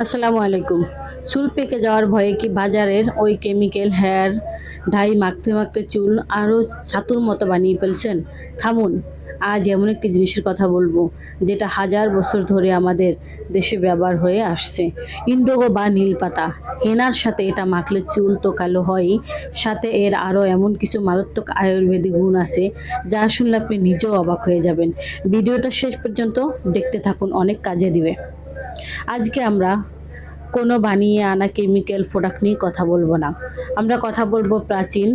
আসসালামু আলাইকুম। চুল পেকে যাওয়ার ভয়ে কি বাজারের ওই কেমিক্যাল হেয়ার ডাই মাখতে মাখতে চুল আরও ছাতুর মতো বানিয়ে ফেলছেন? থামুন, আজ এমন একটি জিনিসের কথা বলবো যেটা হাজার বছর ধরে আমাদের দেশে ব্যবহার হয়ে আসছে। ইন্ডিগো বা নীল পাতা। হেনার সাথে এটা মাখলে চুল তো কালো হয়ই, সাথে এর আরও এমন কিছু মারাত্মক আয়ুর্বেদিক গুণ আছে যা শুনলে আপনি নিজেও অবাক হয়ে যাবেন। ভিডিওটা শেষ পর্যন্ত দেখতে থাকুন, অনেক কাজে দিবে। আজকে আমরা কোনো বানিয়ে আনা কেমিক্যাল প্রোডাক্ট নিয়ে কথা বলবো না। আমরা কথা বলবো প্রাচীন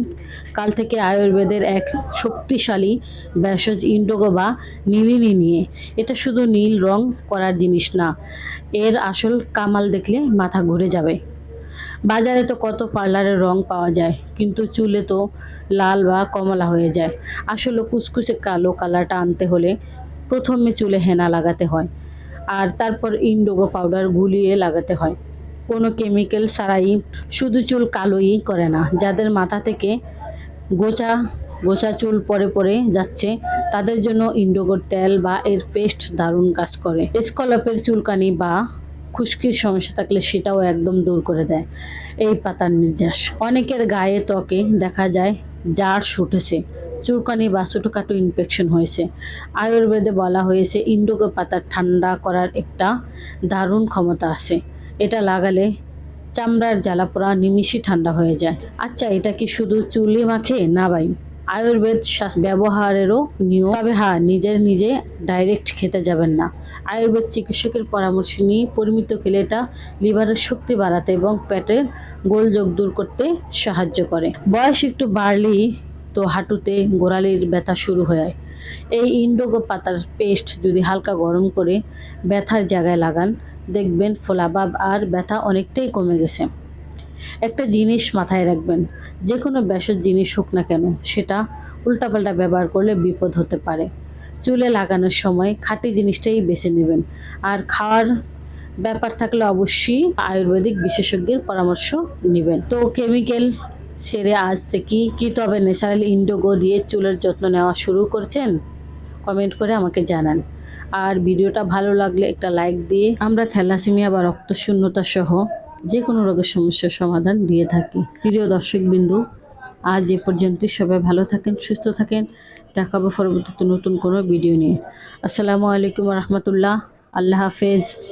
কাল থেকে আয়ুর্বেদের এক শক্তিশালী ভেষজ ইন্ডিগো বা নীলিনী নিয়ে। এটা শুধু নীল রং করার জিনিস না, এর আসল কামাল দেখলে মাথা ঘুরে যাবে। বাজারে তো কত পার্লারের রং পাওয়া যায়, কিন্তু চুলে তো লাল বা কমলা হয়ে যায়। আসলে কুচকুচে কালো কালারটা আনতে হলে প্রথমে চুলে হেনা লাগাতে হয়, আর তারপর ইন্ডিগো পাউডার গুলিয়ে লাগাতে হয়। কোনো কেমিক্যাল ছাড়াই শুধু চুল কালোই করে না, যাদের মাথা থেকে গোছা গোছা চুল পড়ে পড়ে যাচ্ছে তাদের জন্য ইন্ডিগোর তেল বা এর পেস্ট দারুণ কাজ করে। স্কলপের চুলকানি বা খুশকির সমস্যা থাকলে সেটাও একদম দূর করে দেয় এই পাতার নির্যাস। অনেকের গায়ে ত্বকে দেখা যায় জার্স উঠেছে, চুলকানি বা ছোটোখাটো ইনফেকশন হয়েছে। আয়ুর্বেদে বলা হয়েছে ইন্ডিগো পাতার ঠান্ডা করার একটা দারুণ ক্ষমতা আছে। এটা লাগালে চামড়ার জ্বালাপোড়া নিমিষই ঠান্ডা হয়ে যায়। আচ্ছা, এটা কি শুধু চুলে মাখে? না ভাই, আয়ুর্বেদ ব্যবহারেরও নিয়ম। তবে হ্যাঁ, নিজে ডাইরেক্ট খেতে যাবেন না। আয়ুর্বেদ চিকিৎসকের পরামর্শ নিয়ে পরিমিত খেলে এটা লিভারের শক্তি বাড়াতে এবং পেটের গোলযোগ দূর করতে সাহায্য করে। বয়স একটু বাড়লেই তো হাঁটুতে গোড়ালির ব্যথা শুরু হয়। এই ইন্ডিগো পাতার পেস্ট যদি হালকা গরম করে ব্যথার জায়গায় লাগান, দেখবেন ফোলাভাব আর ব্যথা অনেকটাই কমে গেছে। একটা জিনিস মাথায় রাখবেন, যে কোনো ভেষজ জিনিস হোক না কেন, সেটা উল্টাপাল্টা ব্যবহার করলে বিপদ হতে পারে। চুলে লাগানোর সময় খাঁটি জিনিসটাই বেছে নেবেন, আর খাওয়ার ব্যাপার থাকলে অবশ্যই আয়ুর্বেদিক বিশেষজ্ঞের পরামর্শ নেবেন। তো কেমিক্যাল ছেড়ে আজ থেকে কি তবে ন্যাচারাল ইন্ডিগো দিয়ে চুলের যত্ন নেওয়া শুরু করছেন? কমেন্ট করে আমাকে জানান। আর ভিডিওটা ভালো লাগলে একটা লাইক দিয়ে আমরা থ্যালাসেমিয়া বা রক্তশূন্যতা সহ যে কোনো রোগের সমস্যার সমাধান দিয়ে থাকি। প্রিয় দর্শকবিন্দু, আজ এ পর্যন্তই। সবাই ভালো থাকেন, সুস্থ থাকেন। দেখা হবে পরবর্তীতে নতুন কোনো ভিডিও নিয়ে। আসসালামু আলাইকুম রহমতুল্লাহ। আল্লাহ হাফেজ।